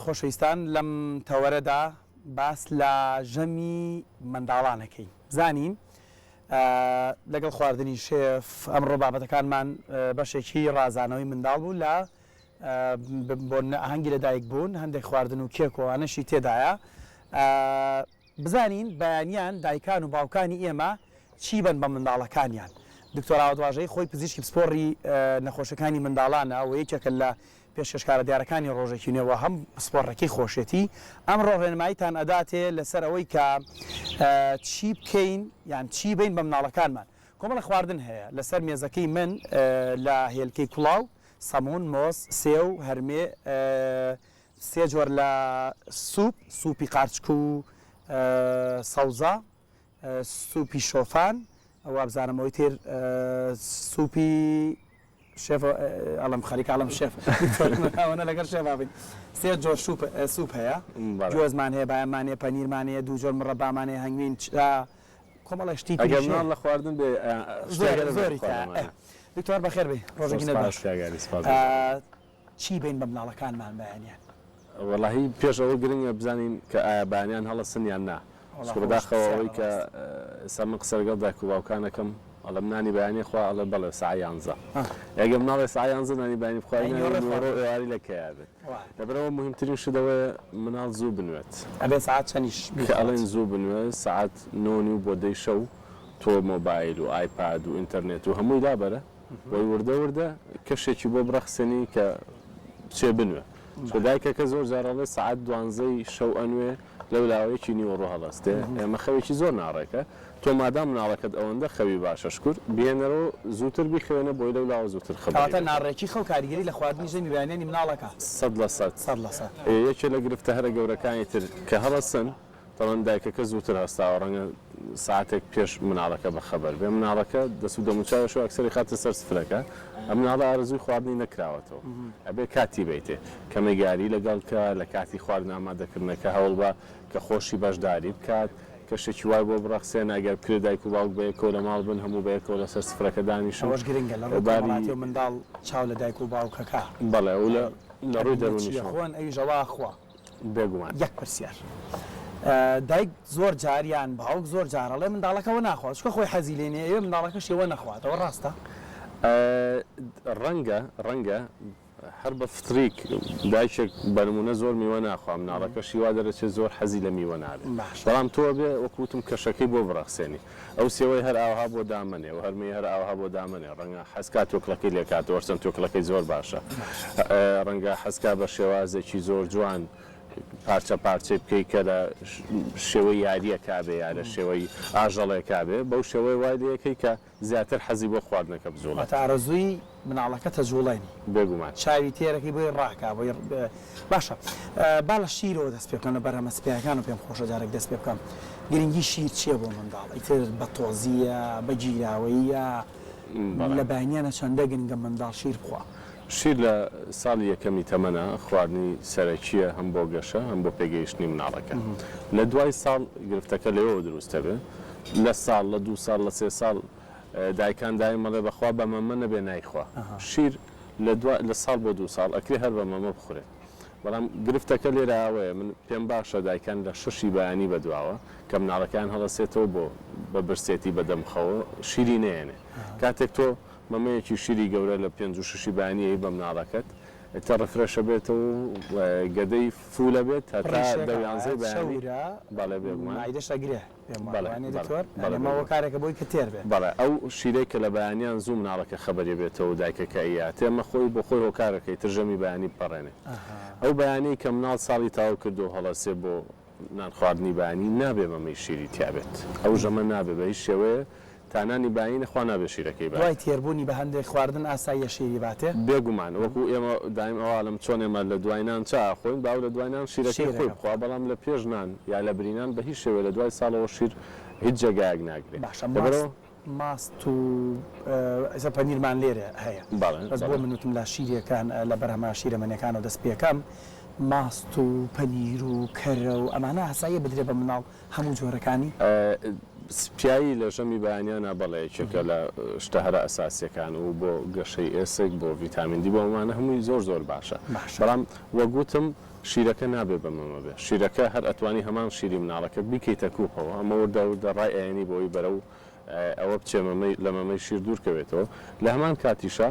خۆشەویستان لەم تەوەرەدا باس لە ژەمی منداڵانەکەی بزانین لەگەڵ خواردنی شێف ئەمڕۆ بابەتەکانمان بەشێکی ڕازانەوەی منداڵ بوو لە بۆ ئاهەنگی لەدایک بوون هەندێک خواردن و کێکۆوانەشی تێدایە بزانین بەیانیان دایکان و باوکانی ئێمە چی بن بە منداڵەکانیان دکتۆر ئاواتواژەی خۆی پزیشکی پسپۆڕی نەخۆشەکانی منداڵانە و یەکێکە لە پێشکەشکارە دیارەکانی ڕۆژێکی نوێەوە هەم سپۆڕەکەی خۆشێتی ئەمڕۆ ڕێنماییتان ئەداتێ لەسەر ئەوەی کە چی بکەین یان چی بین بە مناڵەکانمان کۆمەڵە خواردن هەیە لەسەر مێزەکەی من لە هێلکەی کوڵاو سەمون مۆز سێو هەرمێ سێ جۆر لە سوپی قارچک و سەوزە سوپی شۆفان ئەوە بزانمەوەی تر سوپی شێف ئەڵم خەریک ئاڵم شێف ئەوەنە لەگەر شێفابین سێ جۆر سوپ هەیە جۆزمان هەیە بایەمان هەیە پەنیرمان هەیە دوو جۆر مڕەبامان هەیە هەنگوین کۆمەڵە شتی ئەگەر مناڵ لە خواردن بێ زۆری دکتۆر بەخێر بێ ڕۆژێکی نەباش چی بین بە مناڵەکانمان بەیانیان وەڵاهی پێش ئەوە گرنگە بزانین کە ئایا بەیانیان هەڵەسن یان نا بەداخەوەی کە ئێستا من قسە لەگەڵ دایک و باوکانەکەم ئەڵە نانی بەیانی خوا ئەڵە بەڵێ ساعە 11 ئەگە مناڵێ ساعە 11 نانی بەیانی بخوای ئێواری لە کەیا بێت لەبەرەوە مهمترین شتەوەیە مناڵ زوو بنوێت ئەبێ ساعت چەندیش کە ئەڵێن زوو بنوێت ساعت 9 بۆ 10 شەو تۆ مۆبایل و ئایپاد و ئینتەرنێت و هەمووی لابەرە بۆی وردە کەشێکی بۆ بڕەخسێنی کە بچێ بنوێ دایکەکە زۆر جارەڵێ ساعت 12 شەو ئەنوێ لەو لاوەیەکی نیوەڕۆ هەڵەستێ ئێمە خەوێکی زۆر ناڕێکە تۆ مادام مناڵەکەت ئەوەندە خەوی باشە شکر بێنەرەوە زووتر بیخوێنە بۆی لەو لاوە زووتر خەواتە ناڕێکی خەو کاریگەری لە خواردنی ژەمی بەیانیانی مناڵەکە 100% یەکێ لە گرفتە هەرە گەورەکانی تر کە هەڵەسن تەڵەن دایکەکە زووتر هەستاوە ڕەنگە ساعتێک پێش مناڵەکە بەخەبەر بێ مناڵەکە دەست و دەموچاوەش و ئەکسەری خاتە سەر سفرەکە ئەم مناڵە ئارزووی خواردنی نەکراوەتەوە ئەبێ کاتی بیتێ کەمەگاری لەگەڵکە لە کاتی خواردن ئامادەکردنەکە هەوڵ بە کە خۆشی بەشداری بکات کەشێکی وای بۆ بڕەخسێن ئەگەر کرد دایک و باوک بەیەکەوە لە ماڵ بن هەموو بەیەکەوە لەسەر سفرەکە دانیشن ئەوەش گرنگە لە ڕووباری منداڵ چاو لە دایک و باوکەکە بەڵێ و لە ڕووی دەرونی خۆن ئەوی ژەوا خوا بێگومان یەک پرسیار دایک زۆر جاریان باوک زۆر جارەڵێ منداڵەکەەوە ناخوات چکە خۆی حەزی لێنێ ئێوە منداڵەکەش ئێوە نەخواتەوە ڕاستە ڕەنگە هەر بە فتریک دایکێک بەرمونە زۆر میوە ناخوا مناڵەکە شیوا دەرەچێت زۆر حەزی لە میوە نابێت بەڵام تۆ بێ وەکوتم کەشەکەی بۆ بڕەخسێنی ئەو سێوەی هەر ئاوها بۆ دامنێ و هەرمی هەر ئاوها بۆ دامنێ ڕەنگە حەسکات تۆکلەکەی لێکاتەوە چەند تۆکلەکەی زۆر باشە ڕەنگە حەسکا بە شێوازێکی زۆر جوان پارچە پارچەی بکەی کە لە شێوەی یاریە کابێ یا لە شێوەی ئاژەڵێ کابێ بەو شێوەی وای لەکەی کە زیاتر حەزی بۆ خواردنەکە بزۆڵێت ئارەزووی مناڵەکە تەجوڵێنی بێگومان چاوی تێرەکەی بۆی ڕاکە بۆی باشە با لە شیرەوە دەست پێ بکەن لە بەرهەمە سپیەکان و پێم خۆشە جارێک دەست پێ بکەم گرنگی شیر چییە بۆ منداڵ ئیتر بە تۆزیە بە گیراوەیە لە بەیانیانە چەندە گرنگە منداڵ شیر بخوا شیر لە ساڵی یەکەمی تەمەنە خواردنی سەرەکیە هەم بۆ گەشە هەم بۆ پێگەیشتنی مناڵەکە لە دوای ساڵ گرفتەکە لەوە دروستە بێ لە ساڵ لە 2 ساڵ لە 3 ساڵ دایکان دایم مەڵێ بەخوا بە مەمە نەبێ نایخوا شیر لە ساڵ بۆ 2 ساڵ ئەکرێ هەر بە مەمە بخورێت بەڵام گرفتەکە لێرە ئەوەیە من پێم باشە دایکان لە شەشی بەیانی بەدواوە کە مناڵەکان هەڵەسێتەوە بۆ بە برسێتی بەدەمخەوە شیری نێنێ کاتێک تۆ مەمەیەکی شیری گەورە لە 5 و 6 بەیانی بە مناڵەکەت تا ڕفرەشە بێتەوە گەدەی فولە بێت هەتا 11 بەیانی بەڵێ بێگومانایدەشەگرێ بەڵێمەوە کارێکە بۆی کە تێر بێت بەڵێ ئەو شیرەی کە لە بەیانیان زوو مناڵەکە خەبەرێ بێتەوە دایکەکەیە تێمە خۆی بۆ خۆی هۆکارەکەی ترژەمی بەیانی بپەڕێنێ ئەو بەیانی کە مناڵ ساڵی تاوا کردو هەڵەسێ بۆ نان خواردنی بەیانی نابێ مەمەی شیری تیابێت ئەو ژەمە نابێ بە هیچ شێوەیە تانانی باینە خوا نابێ شیرەکەی دوای تێربوونی بە هەندێک خواردن ئاساییە شیری باتێ بێگومان وەکو ئێمە دایم ئەوڵم چۆن ئێمە لە دوایان چا خۆین باو لە دوایان شیرەکەی خۆی بخوا بەڵام لە پێش نان یا لە برینان بە هیچ شێوە لە دوای ساڵەوە شیر هیچ جێگایەک ناگرێت ماست و ئەسە پەنیرمان لێرە هەیە بەس بۆ منوتم لە شیرەکان لە بەرهەما شیرەمەنیەکانەوە دەست پێەکەم ماست و پەنیر و کەرە و ئەمانە هەساییە بدرێ بە مناڵ هەموو جۆرەکانی سپایی لە ژەمی بەیانیانە بەڵەیەکێکە لە شتە هەرە ئەساسیەکان و بۆ گەشەی ئێسێک بۆ ڤیتامین دی بۆمانە هەمووی زۆر باشە بەڵام وەگوتم شیرەکە نابێ بەمەمە بێ شیرەکە هەر ئەتوانی هەمان شیری مناڵەکە بیکەیتە کوپەوە ئەمە وردە ڕای ئاینی بۆی بەرە و ئەوە بچێ لە مەمەی شیر دوورکەوێتەوە لە هەمان کاتیشە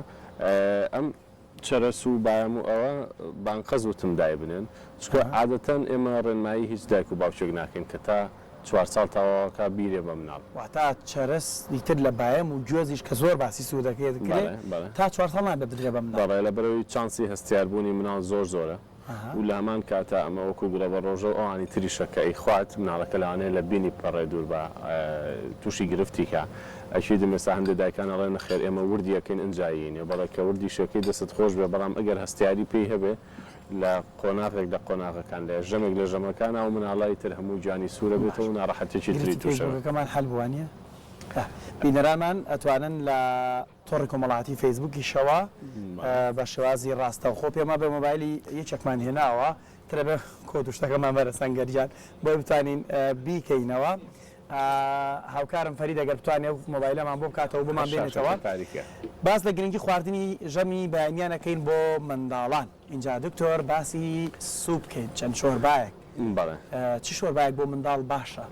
ئەم چەرەس و بایم و ئەوە بانقەز وتم دای بنێن چکە عادەتەن ئێمە ڕێنمایی هیچ دایک و باوچێک ناکەین کە تا 4 ساڵ تاواکە بیرێ بە مناڵ واتە چەرس دیتر لە بایم و گوێزیش کە زۆر باسی سوودەکەی دەکرێت تا 4 ساڵ نابێت بدرێ بە مناڵ بەڵێ لە بەرەوەی چانسی هەستیاربوونی مناڵ زۆرە و لە هەمان کاتە ئەمە وەکو گرە بە ڕۆژە ئەوانی تریشەکە ئەی خوات مناڵەکە لەوانەیە لە بینی پەڕێ دوور بە تووشی گرفتیکە ئەشی دەمێستا هەندێک دایکان ئەڵێنە خێر ئێمە وردیەکەین ئەنجایینێ بەڵێ کە وردی شەکەی دەست خۆش بێ بەڵام ئەگەر هەستیاری پێی هەبێ لە قۆناغێک لە قۆناغەکان لە ژەمێک لە ژەمەکان و مناڵی تر هەموو جانی سوورە بێتەوە و ناڕەحەتێکی تری تووشەکەمان هەل بوانە بینەرامان ئەتوانن لە تۆڕی کۆمەڵاتی فەیسبووکی شەوە بە شێوازی ڕاستەوخۆ پێمە بە مۆبایلی یەکێکمان هێناوە ترە بە کۆدوشتەکەمان بەرە سەنگەرجان بۆی بتوانین بیکەینەوە هاوکارم فەرید ئەگەر بتوانێت مۆبایلەمان بۆ بکاتەوە بۆمان بێنێتەوە باس لە گرنگی خواردنی ژەمی بەیانیانەکەین بۆ منداڵان اینجا دکتۆر باسی سوپ بکەین چەند شۆربایەک چی شۆربایەک بۆ منداڵ باشە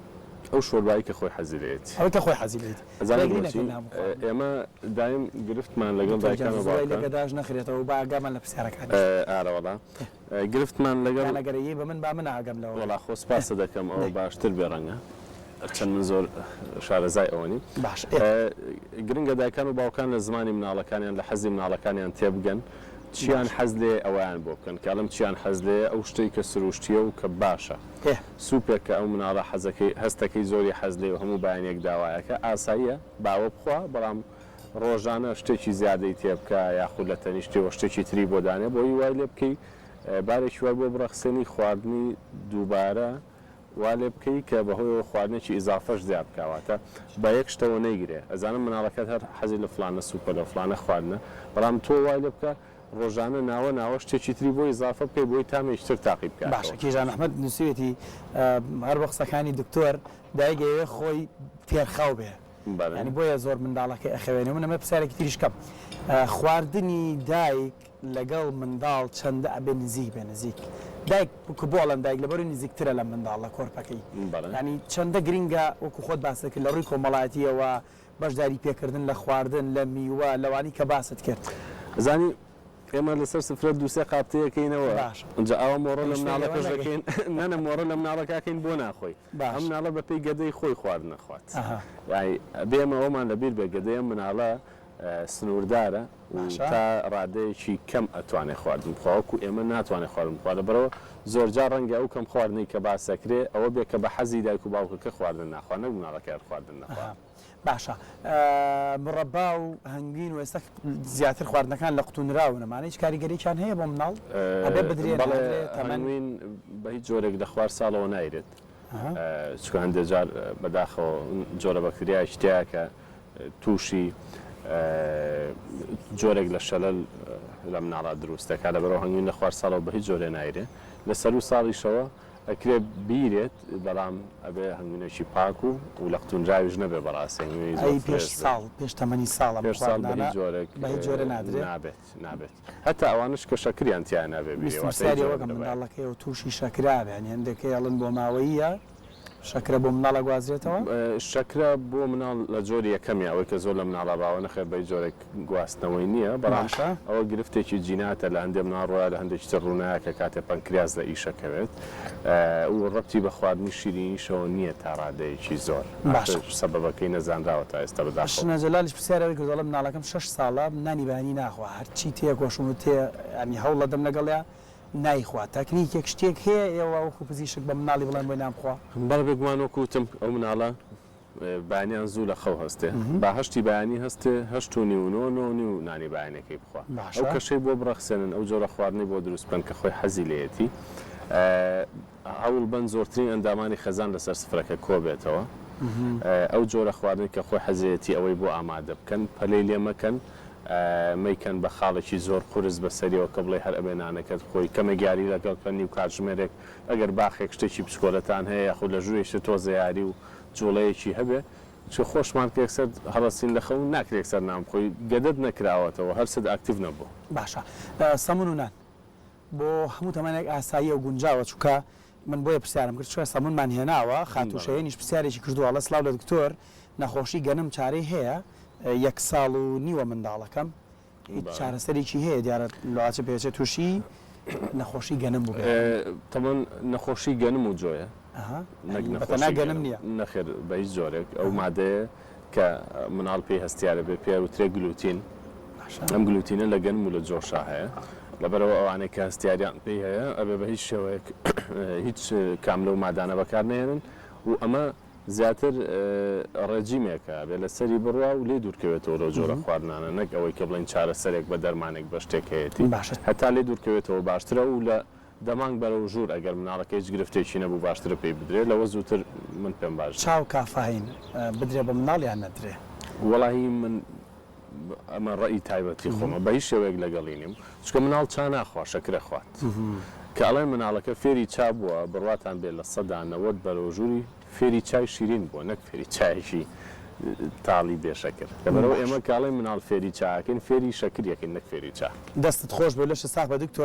ئەو شۆربایی کە خۆی حەزیرێت ئەوە کە خۆی حەزیرێت ئێمە دایم گرفتمان لەگەڵ دایکانەکەداش نەخرێتەوە با ئاگامان لە پرسیارەکان ئارەوەڵا گرفتمان لەگەڵگەرەیە بە من با من ئاگەم لەوە وڵا خۆ سپاسە دەکەم ئەوە باشتر بێ ڕەنگە چەند من زۆر شارەزای ئەوەنی باش گرنگە دایکان و باوکان لە زمانی مناڵەکانیان لە حەزی مناڵەکانیان تێبگەن چیان حەز لێ ئەویان بۆ بکەن کاڵم چیان حەز لێ ئەو شتەی کە سروشتیە و کە باشە سوپێک کە ئەو مناڵە هەستەکەی زۆری حەز لێ و هەموو بایانێک داوایەکە ئاساییە باوە بخوا بەڵام ڕۆژانە شتێکی زیادەی تێبکە یاخود لە تەنیشتەوە شتێکی تری بۆ دانێ بۆی وای لێ بکەی بارێکی وای بۆ بڕەخسێنی خواردنی دووبارە وا لێ بکەی کە بەهۆیەوە خواردنێکی ئیزافەش زیاد بکەواتە بە یەک شتەوە نەیگرێ ئەزانم مناڵەکەت هەر حەزی لە فلانە سوپە لە فلانە خواردنە بەڵام تۆ وای لێ بکە ڕۆژانە ناوە شتێکی تری بۆی ئیزافە بکەی بۆی تامێشتر تاقی بکات باشە کێژان ئەحمەد نووسێتی هەر بە قسەکانی دکتۆر دایگەیە خۆی تێرخاو بێ ینی بۆیە زۆر منداڵەکەی ئەخەوێنێ منەمە پرسیارێکی تریش کەم خواردنی دایک لەگەڵ منداڵ چەندە ئەبێ نزیک بێ نزیک دایک کە بۆڵم دایک لەبەر نزیکترە لە منداڵ لە کۆرپەکەی ینی چەندە گرینگە وەکو خۆت باسەکە لە ڕووی کۆمەڵایەتیەوە بەشداری پێکردن لە خواردن لە میوە لەوانی کە باست کرد زانی ئێمە لەسەر سفرە دووسێ قاپتەیەکەینەوە اینجا ئەوە مۆڕە لە مناڵەکەشەکەین نەنە مۆڕە لە مناڵەکەکەین بۆ ناخۆی ئەم مناڵە بەپێی گەدەی خۆی خواردن نەخوات بێمە ئەومان لەبیر بێ گەدەیە مناڵە سنووردارە تا ڕادەیەکی کەم ئەتوانێت خواردن بخواوەکو ئێمە ناتوانێت خواردن بخوارە بەرەوە زۆرجار ڕەنگە ئەو کەم خواردنی کە باسەکرێ ئەوە بێ کە بە حەزی دایک و باوکەکە خواردن ناخواانە مناڵەکە خواردن نەخوات باشە مڕەبا و هەنگین و ئێستا زیاتر خواردنەکان لە قوتونراون نەمانە هیچ کاریگەریان هەیە بۆ مناڵ ئەبێ بدرێن تەمەنوین بە هیچ جۆرێک لە خوار ساڵەوە نایرێت چکە هەندێک جار بەداخەوە جۆرە بەکتریای شتەیە کە تووشی جۆرێک لە شەلەل لە مناڵە دروستەکە لە بەرەوە هەنگوین لە خوار ساڵەوە بە هیچ جۆرێ نایرێ لە سەر و ساڵیشەوە ئەکرێ بیرێت بەڵام ئەبێ هەنگوینێکی پاک و لە قوتونراویش نەبێ بەڕاستەی پێش ساڵ پێش تەمەنی ساڵە پێش ساڵ بە هیچ جۆرە نابێت هەتا ئەوانش کە شەکریان تیان نابێ بیێوەکە منداڵەکەی و تووشی شەکرابیان هەندێکی ئەڵن بۆ ماوەیە شەکرە بۆ مناڵە گوازرێتەوە شەکرە بۆ مناڵ لە جۆری یەکەمی ئەوەی کە زۆر لە مناڵە باوە نەخێ بە جۆرێک گواستنەوەی نییە بەڵامشە ئەوە گرفتێکی جیناتە لە هەندێک مناڵ ڕۆیە لە هەندێکی تر ڕوونایە کە کاتێ پەنکریاز لە ئیشەکەوێت و ڕەتی بە خواردنی شیرینیشەوە نییە تا ڕادەیەکی زۆر سەبەبەکەی نەزانراوە تا ئێستا بەداشنەجەلالیش پرسیارەوەی کردوڵە مناڵەکەم 6 ساڵە نانی بەهانی ناخوا هەرچی تێکۆشم و تێ ئەنی هەوڵ لەدەم لەگەڵیا نایخوا تەکنیکێک شتێک هەیە ئێوە وەکو پزیشک بە مناڵی بڵێن بۆی نامخوا بەڵ بێگومان وەکوتم ئەو مناڵە بانیان زوو لە خەو هەستێ با هەشتی بەیانی هەستێ هەشت و نی و و نانی بەیانەکەی بخوا ئەو کەشەی بۆ بڕەخسێنن ئەو جۆرە خواردنی بۆ دروست بن کە خۆی حەزی لێتی هەوڵ بن زۆرترین ئەندامانی خەزان لەسەر سفرەکە کۆ بێتەوە ئەو جۆرە خواردنی کە خۆی حەزێتی ئەوەی بۆ ئامادە بکەن پەلەی لێ مەکەن میکەن بە خاڵێکی زۆر قورس بەسەریەوە کە بڵێ هەر ئەبێنانەکەت خۆی کەمەگیاری لەگەڵ کەنی و کاتژمێرێک ئەگەر باخێک شتێکی پسکۆلەتان هەیە یاخود لە ژوورێکی تۆزە یاری و جۆڵەیەکی هەبێ چ خۆشمان پێکسەر هەڵەسین لە خەون ناکرێت سەر نام خۆی گەدەت نەکراوەتەوە هەرسد ئاکتیو نەبوو. باشە سەمون و نان بۆ هەموو تەمانێک ئاسایی و گونجاوە چووکە من بۆیە پرسیارم کرد چوە سەمونمان هێناوە خاتوشەیەنیش پرسیارێکی کردووە لە سلااو لە دکتۆر نەخۆشی گەنم چارەی هەیە 1 ساڵ و نیوە منداڵەکەم چارەسەرێکی هەیە دیارە لەواچە پێچێت تووشی نەخۆشی گەنم بوو تەمەن نەخۆشی گەنم و جۆیە گەنم نییە نەخێر بە هیچ جۆرێک ئەو مادەیە کە مناڵ پێی هەستیارە بێ پێ وترێ گلوتین ئەم گلوتینە لە گەنم و لە جۆشا هەیە لەبەرەوە ئەوانەی کە هەستیاریان پێی هەیە ئەبێ بە هیچ شێوەیەک هیچ کام لەو مادانە بەکار نێنن و ئەمە زیاتر ڕێجیمێکە بێ لە سەری بڕوا و لێ دوورکەوێتەوە لە جۆرە خواردنانە نەک ئەوەی کە بڵێن چارەسەرێک بە دەرمانێک بە شتێک هەیەی هەتا لێ دوورکەوێتەوە باشترە و لە دەمانگ بەرەو ژوور ئەگەر مناڵەکە هیچ گرفتێکی نەبوو باشترە پێی بدرێت لەوە زووتر من پێم باش چاو کافاین بدرێ بە مناڵیان نەدرێ وەڵاهی من ئەمە ڕێی تایبەتی خۆمە بە هیچ شێوەیەک لەگەڵی نیم چکە مناڵ چا ناخوا شەکرە خوات کە ئەڵێ مناڵەکە فێری چا بووە بڕواتان بێت لە 100 بەرەو ژووری فێری چای شیرین بووە نەک فێری چایشی تاڵی بێشەکرد لەبەرەوە ئێمە کاڵی مناڵ فێری چاکەین فێری شەکریەکەین نەک فێری چا دەستت خۆش بێ لەش ساق بە دکتۆر